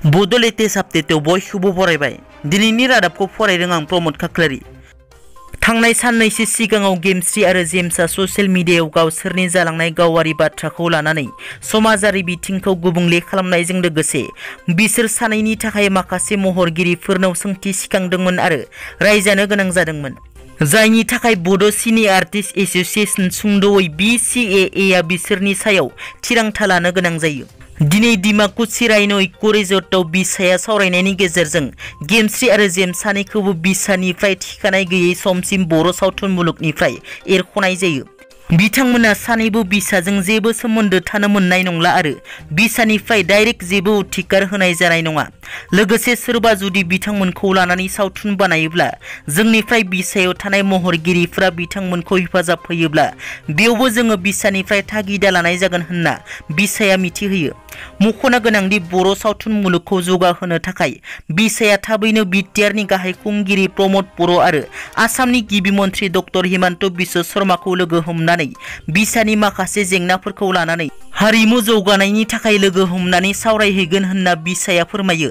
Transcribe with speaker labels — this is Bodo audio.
Speaker 1: Bodo latest update बयखौबो बरायबाय। दिनैनि रादाबखौ फरायदों आं प्रमोद खाख्लारि। थांनाय साननैसो सिगाङाव गेमस्रि आरो जेम्सआ ससियेल मिडियायाव गावसोरनि जालांनाय गावारि बाथ्राखौ लानानै समाजारि बिथिंखौ गुबुंले खालामनायजों लोगोसे बिसोर सानैनि थाखाय माखासे महरगिरिफोरनाव सोंथि सिखांदोंमोन आरो रायजानो गोनां जादोंमोन। जायनि थाखाय बड' सिने आर्टिस्ट एसोसिएशन सुंद'यै BCAA आ बिसोरनि सायाव थिरांथा लानो गोनां जायो। दिनै डिमाकुसि रायन' इक' रिजर्टआव बिसाया सावरायनायनि गेजेरजों गेमस्रि आरो जेम्स सानैखौबो बिसानिफ्राय थिखानाय गैयै समसिम बर' सावथुन मुलुगनिफ्राय एरख'नाय जायो। बिथांमोना सानैबो बिसाजों जेबो सोमोन्दो थानो मोननाय नंला आरो बिसानिफ्राय डाइरेक्ट जेबो उथिकार होनाय जानाय नङा। लोगोसे सोरबा जुदि बिथांमोनखौ लानानै सावथुन बानायोब्ला जोंनिफ्राय बिसायाव थानाय महरगिरिफोरा बिथांमोनखौ हेफाजाब होयोब्ला बेयावबो जोङो बिसानिफ्राय थागिदा लानाय जागोन होनना बिसाया मिथिहोयो। मख'नो गोनांदि बर' सावथुन मुलुगखौ जौगाहोनो थाखाय बिसाया थाबैनो बिटिआरनि गाहाय खुंगिरि प्रमोद बर' आरो आसामनि गिबि मन्थ्रि डक्टर हिमन्त बिश्व शर्माखौ लोगो हमनानै बिसानि माखासे जेंनाफोरखौ लानानै हारिमु जौगानायनि थाखाय लोगो हमनानै सावरायहैगोन होनना बिसाया फोरमायो।